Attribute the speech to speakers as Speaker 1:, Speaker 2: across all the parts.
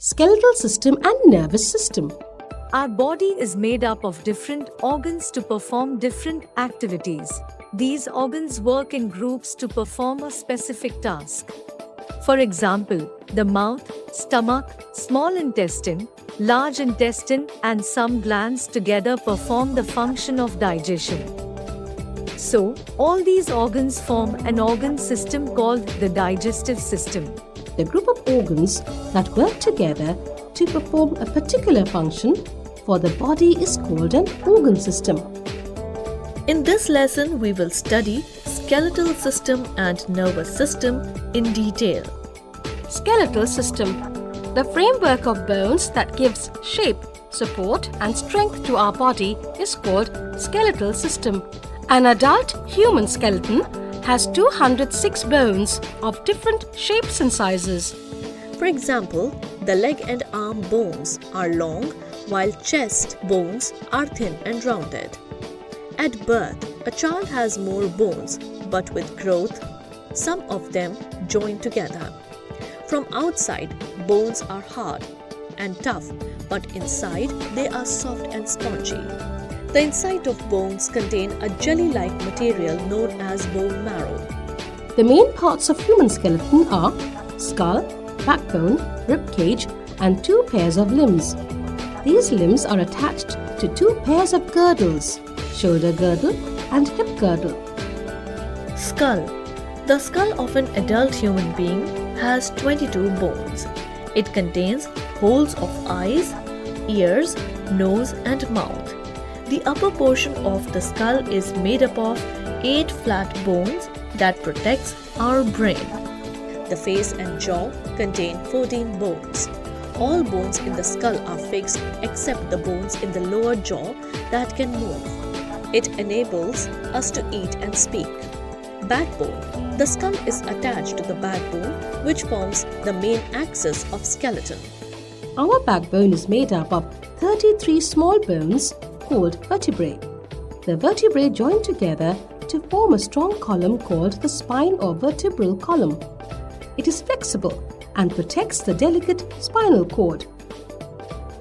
Speaker 1: skeletal system and nervous system.
Speaker 2: Our body is made up of different organs to perform different activities. These organs work in groups to perform a specific task. For example, the mouth, stomach, small intestine, large intestine, and some glands together perform the function of digestion. So, all these organs form an organ system called the digestive system.
Speaker 1: The group of organs that work together to perform a particular function for the body is called an organ system.
Speaker 3: In this lesson, we will study skeletal system and nervous system in detail.
Speaker 1: Skeletal system, the framework of bones that gives shape, support and strength to our body is called skeletal system. An adult human skeleton has 206 bones of different shapes and sizes.
Speaker 3: For example, the leg and arm bones are long, while chest bones are thin and rounded. At birth, a child has more bones, but with growth, some of them join together. From outside, bones are hard and tough, but inside they are soft and spongy. The inside of bones contain a jelly-like material known as bone marrow.
Speaker 1: The main parts of human skeleton are skull, backbone, rib cage, and 2 pairs of limbs. These limbs are attached to 2 pairs of girdles, shoulder girdle and hip girdle.
Speaker 3: Skull. The skull of an adult human being has 22 bones. It contains holes of eyes, ears, nose and mouth. The upper portion of the skull is made up of 8 flat bones that protects our brain. The face and jaw contain 14 bones. All bones in the skull are fixed except the bones in the lower jaw that can move. It enables us to eat and speak. Backbone. The skull is attached to the backbone, which forms the main axis of skeleton.
Speaker 1: Our backbone is made up of 33 small bones called vertebrae. The vertebrae join together to form a strong column called the spine or vertebral column. It is flexible and protects the delicate spinal cord.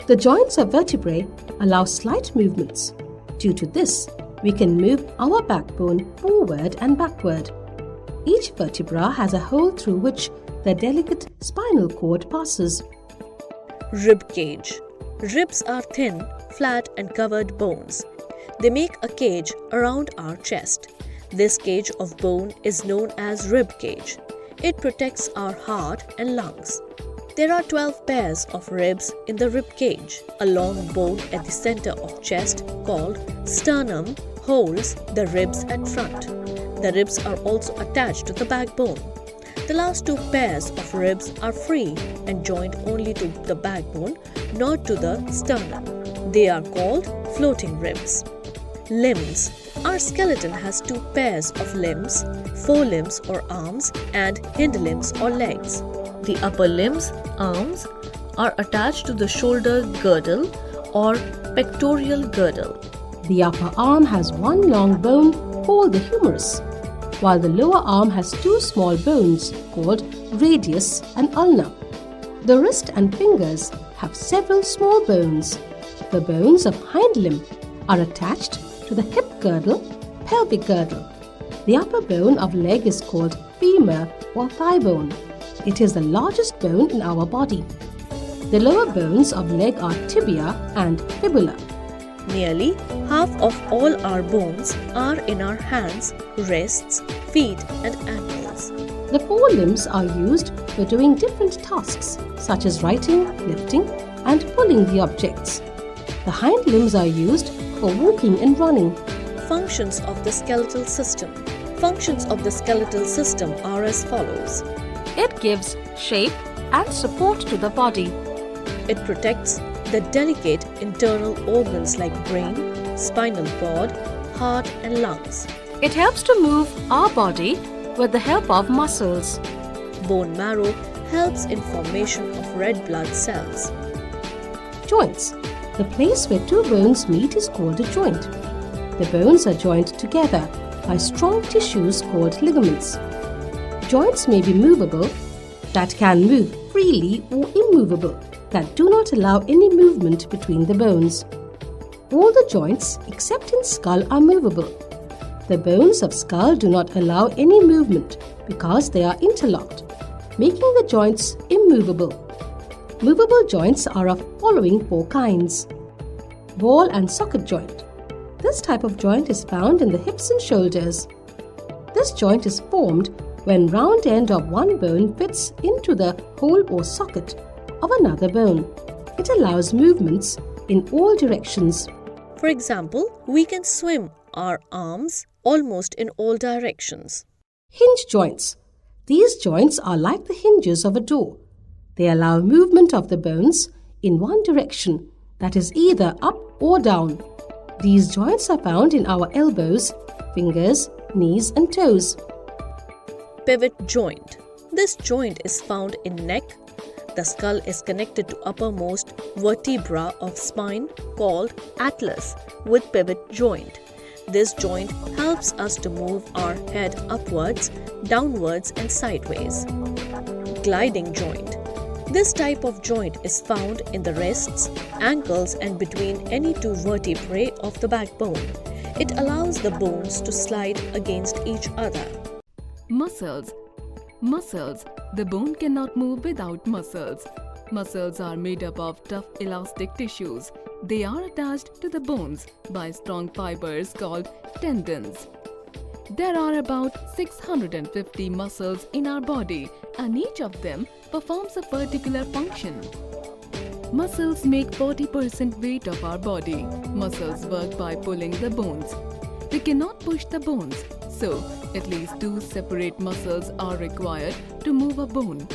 Speaker 1: The joints of vertebrae allow slight movements. Due to this, we can move our backbone forward and backward. Each vertebra has a hole through which the delicate spinal cord passes.
Speaker 3: Rib cage. Ribs are thin, flat and covered bones. They make a cage around our chest. This cage of bone is known as rib cage. It protects our heart and lungs. There are 12 pairs of ribs in the rib cage. A long bone at the center of chest called sternum holds the ribs at front. The ribs are also attached to the backbone. The last 2 pairs of ribs are free and joined only to the backbone, not to the sternum. They are called floating ribs. Limbs. Our skeleton has 2 pairs of limbs, forelimbs or arms, and hind limbs or legs. The upper limbs, arms, are attached to the shoulder girdle or pectoral girdle.
Speaker 1: The upper arm has 1 long bone called the humerus, while the lower arm has 2 small bones called radius and ulna. The wrist and fingers have several small bones. The bones of hind limb are attached to the hip girdle, pelvic girdle. The upper bone of leg is called femur or thigh bone. It is the largest bone in our body. The lower bones of leg are tibia and fibula.
Speaker 3: Nearly half of all our bones are in our hands, wrists, feet and ankles.
Speaker 1: The forelimbs are used for doing different tasks such as writing, lifting and pulling the objects. The hind limbs are used for walking and running.
Speaker 3: Functions of the skeletal system. Functions of the skeletal system are as follows.
Speaker 1: It gives shape and support to the body.
Speaker 3: It protects the delicate internal organs like brain, spinal cord, heart and lungs.
Speaker 1: It helps to move our body with the help of muscles.
Speaker 3: Bone marrow helps in formation of red blood cells.
Speaker 1: Joints. The place where 2 bones meet is called a joint. The bones are joined together by strong tissues called ligaments. Joints may be movable, that can move freely, or immovable, that do not allow any movement between the bones. All the joints except in skull are movable. The bones of skull do not allow any movement because they are interlocked, making the joints immovable. Movable joints are of following four kinds. Ball and socket joint. This type of joint is found in the hips and shoulders. This joint is formed when round end of one bone fits into the hole or socket of another bone. It allows movements in all directions.
Speaker 3: For example, we can swim our arms almost in all directions.
Speaker 1: Hinge joints. These joints are like the hinges of a door. They allow movement of the bones in one direction, that is either up or down. These joints are found in our elbows, fingers, knees and toes.
Speaker 3: Pivot joint. This joint is found in neck. The skull is connected to uppermost vertebra of spine called atlas with pivot joint. This joint helps us to move our head upwards, downwards and sideways. Gliding joint. This type of joint is found in the wrists, ankles and between any two vertebrae of the backbone. It allows the bones to slide against each other.
Speaker 4: Muscles. Muscles. The bone cannot move without muscles. Muscles are made up of tough elastic tissues. They are attached to the bones by strong fibers called tendons. There are about 650 muscles in our body and each of them performs a particular function. Muscles make 40% weight of our body. Muscles work by pulling the bones. They cannot push the bones, so at least two separate muscles are required to move a bone.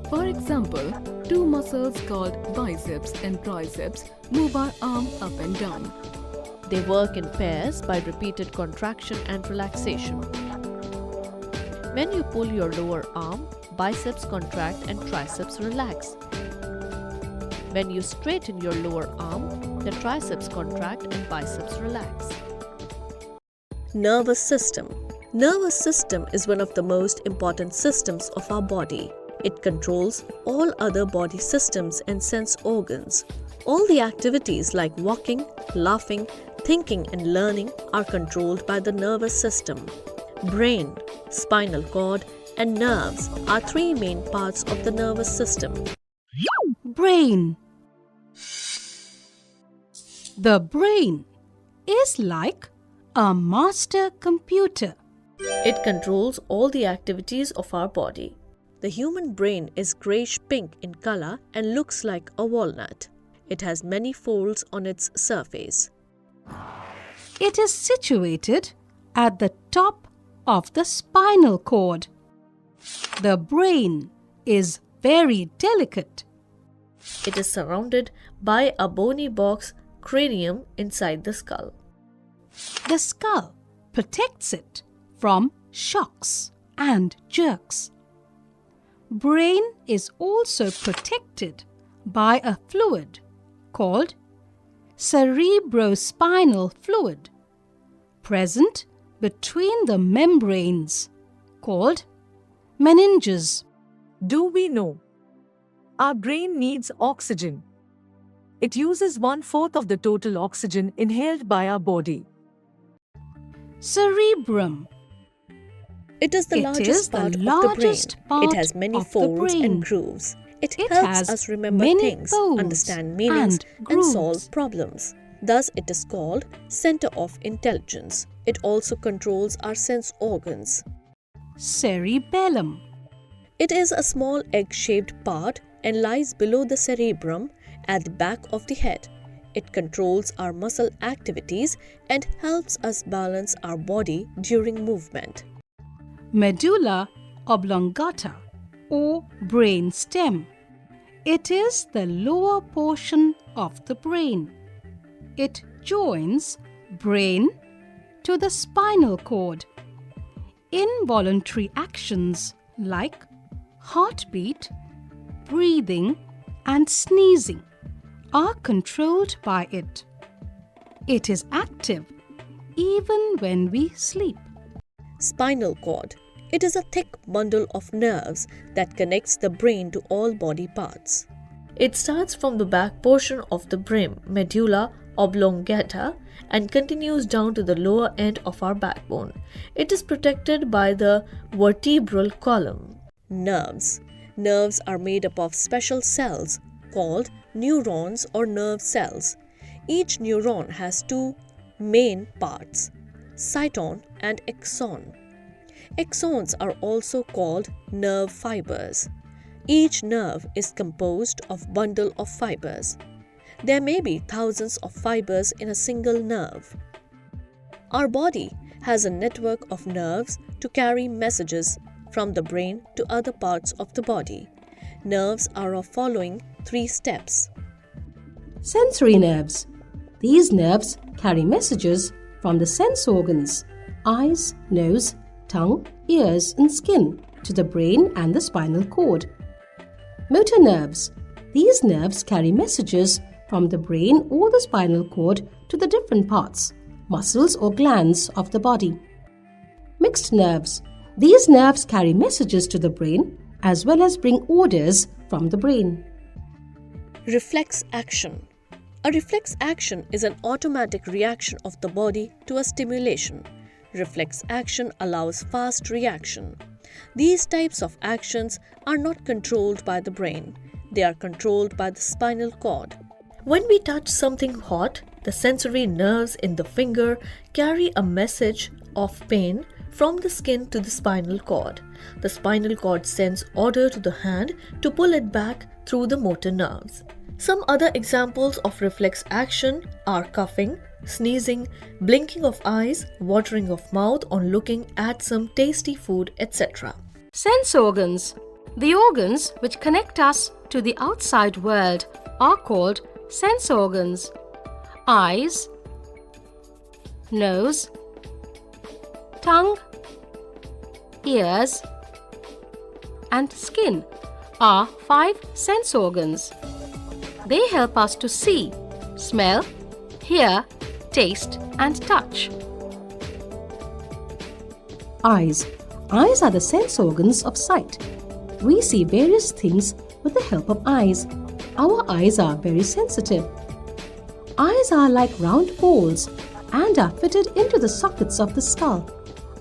Speaker 4: For example, two muscles called biceps and triceps move our arm up and down.
Speaker 3: They work in pairs by repeated contraction and relaxation. When you pull your lower arm, biceps contract and triceps relax. When you straighten your lower arm, the triceps contract and biceps relax. Nervous system. Nervous system is one of the most important systems of our body. It controls all other body systems and sense organs. All the activities like walking, laughing, thinking and learning are controlled by the nervous system. Brain, spinal cord and nerves are three main parts of the nervous system.
Speaker 1: Brain. The brain is like a master computer.
Speaker 3: It controls all the activities of our body. The human brain is greyish-pink in color and looks like a walnut. It has many folds on its surface.
Speaker 1: It is situated at the top of the spinal cord. The brain is very delicate.
Speaker 3: It is surrounded by a bony box cranium inside the skull.
Speaker 1: The skull protects it from shocks and jerks. Brain is also protected by a fluid called cerebrospinal fluid present between the membranes called meninges.
Speaker 2: Do we know? Our brain needs oxygen. It uses 1/4 of the total oxygen inhaled by our body.
Speaker 1: Cerebrum.
Speaker 3: It is the largest part of the brain. It has many folds and grooves. It helps us remember things, understand meanings, and solve problems. Thus, it is called center of intelligence. It also controls our sense organs.
Speaker 1: Cerebellum.
Speaker 3: It is a small egg-shaped part and lies below the cerebrum at the back of the head. It controls our muscle activities and helps us balance our body during movement.
Speaker 1: Medulla oblongata or brain stem. It is the lower portion of the brain. It joins brain to the spinal cord. Involuntary actions like heartbeat, breathing and sneezing are controlled by it. It is active even when we sleep.
Speaker 3: Spinal cord. It is a thick bundle of nerves that connects the brain to all body parts. It starts from the back portion of the brain, medulla oblongata, and continues down to the lower end of our backbone. It is protected by the vertebral column. Nerves. Nerves are made up of special cells called neurons or nerve cells. Each neuron has two main parts, cyton and axon. Axons are also called nerve fibers. Each nerve is composed of bundle of fibers. There may be thousands of fibers in a single nerve. Our body has a network of nerves to carry messages from the brain to other parts of the body. Nerves are of following 3 steps.
Speaker 1: Sensory nerves. These nerves carry messages from the sense organs, eyes, nose, tongue, ears and skin to the brain and the spinal cord. Motor nerves. These nerves carry messages from the brain or the spinal cord to the different parts, muscles or glands of the body. Mixed nerves. These nerves carry messages to the brain as well as bring orders from the brain.
Speaker 3: Reflex action. A reflex action is an automatic reaction of the body to a stimulation. Reflex action allows fast reaction. These types of actions are not controlled by the brain. They are controlled by the spinal cord. When we touch something hot, the sensory nerves in the finger carry a message of pain from the skin to the spinal cord. The spinal cord sends order to the hand to pull it back through the motor nerves. Some other examples of reflex action are coughing, sneezing, blinking of eyes, watering of mouth on looking at some tasty food, etc.
Speaker 1: Sense organs. The organs which connect us to the outside world are called sense organs. Eyes, nose, tongue, ears, and skin are 5 sense organs. They help us to see, smell, hear, taste, and touch. Eyes. Eyes are the sense organs of sight. We see various things with the help of eyes. Our eyes are very sensitive. Eyes are like round balls and are fitted into the sockets of the skull.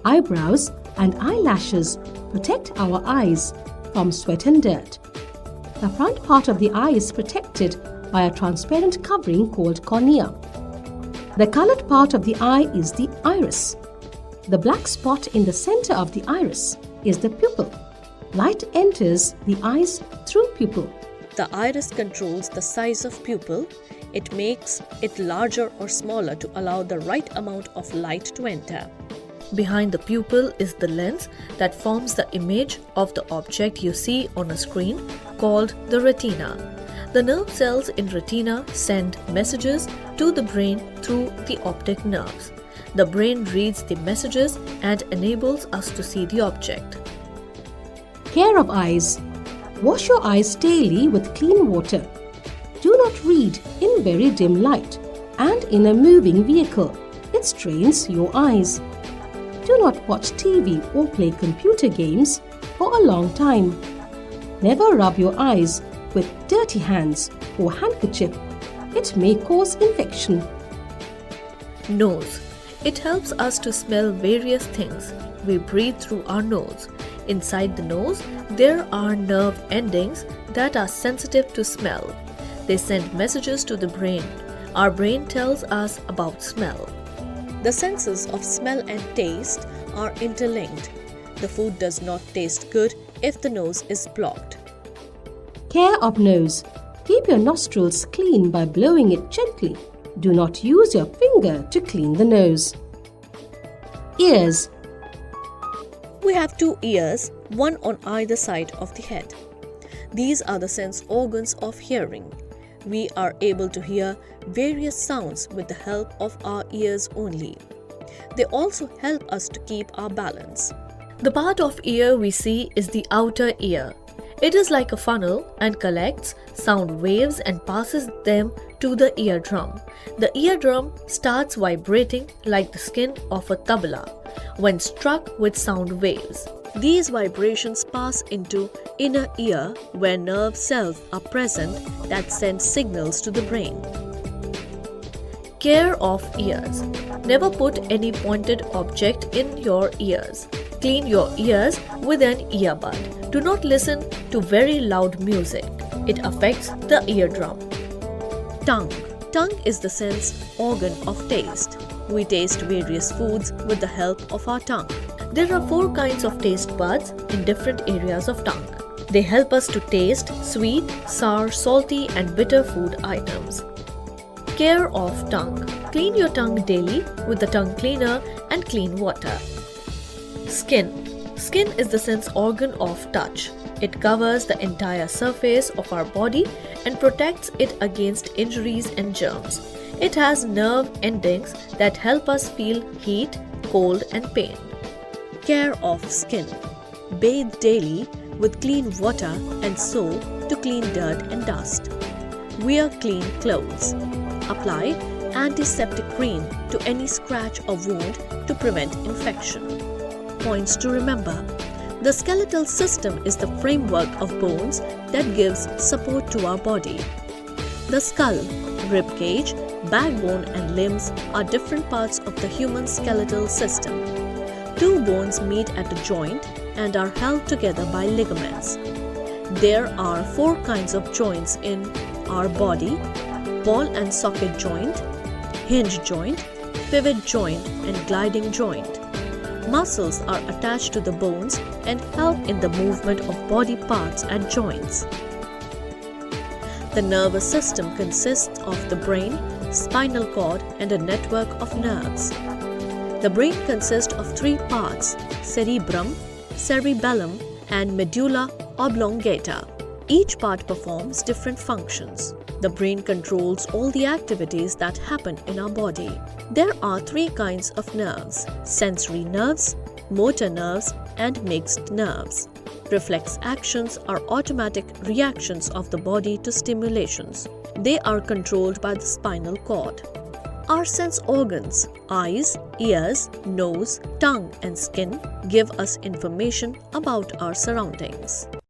Speaker 1: Eyebrows and eyelashes protect our eyes from sweat and dirt. The front part of the eye is protected by a transparent covering called cornea. The colored part of the eye is the iris. The black spot in the center of the iris is the pupil. Light enters the eyes through pupil.
Speaker 3: The iris controls the size of pupil. It makes it larger or smaller to allow the right amount of light to enter. Behind the pupil is the lens that forms the image of the object you see on a screen called the retina. The nerve cells in retina send messages to the brain through the optic nerves. The brain reads the messages and enables us to see the object.
Speaker 1: Care of eyes. Wash your eyes daily with clean water. Do not read in very dim light and in a moving vehicle. It strains your eyes. Do not watch TV or play computer games for a long time. Never rub your eyes with dirty hands or handkerchief. It may cause infection.
Speaker 3: Nose. It helps us to smell various things. We breathe through our nose. Inside the nose, there are nerve endings that are sensitive to smell. They send messages to the brain. Our brain tells us about smell. The senses of smell and taste are interlinked. The food does not taste good if the nose is blocked.
Speaker 1: Care of nose. Keep your nostrils clean by blowing it gently. Do not use your finger to clean the nose. Ears.
Speaker 3: We have 2 ears, one on either side of the head. These are the sense organs of hearing. We are able to hear various sounds with the help of our ears only. They also help us to keep our balance. The part of ear we see is the outer ear. It is like a funnel and collects sound waves and passes them to the eardrum. The eardrum starts vibrating like the skin of a tabla when struck with sound waves. These vibrations pass into inner ear where nerve cells are present that send signals to the brain. Care of ears. Never put any pointed object in your ears. Clean your ears with an earbud. Do not listen to very loud music. It affects the eardrum. Tongue. Tongue is the sense organ of taste. We taste various foods with the help of our tongue. There are 4 kinds of taste buds in different areas of tongue. They help us to taste sweet, sour, salty and bitter food items. Care of tongue. Clean your tongue daily with the tongue cleaner and clean water. Skin. Skin is the sense organ of touch. It covers the entire surface of our body and protects it against injuries and germs. It has nerve endings that help us feel heat, cold and pain. Care of skin. Bathe daily with clean water and soap to clean dirt and dust. Wear clean clothes. Apply antiseptic cream to any scratch or wound to prevent infection. Points to remember. The skeletal system is the framework of bones that gives support to our body. The skull, rib cage, backbone and limbs are different parts of the human skeletal system. 2 bones meet at a joint and are held together by ligaments. There are 4 kinds of joints in our body: ball and socket joint, hinge joint, pivot joint and gliding joint. Muscles are attached to the bones and help in the movement of body parts and joints. The nervous system consists of the brain, spinal cord and a network of nerves. The brain consists of 3 parts: cerebrum, cerebellum and medulla oblongata. Each part performs different functions. The brain controls all the activities that happen in our body. There are 3 kinds of nerves: sensory nerves, motor nerves and mixed nerves. Reflex actions are automatic reactions of the body to stimulations. They are controlled by the spinal cord. Our sense organs, eyes, ears, nose, tongue and skin give us information about our surroundings.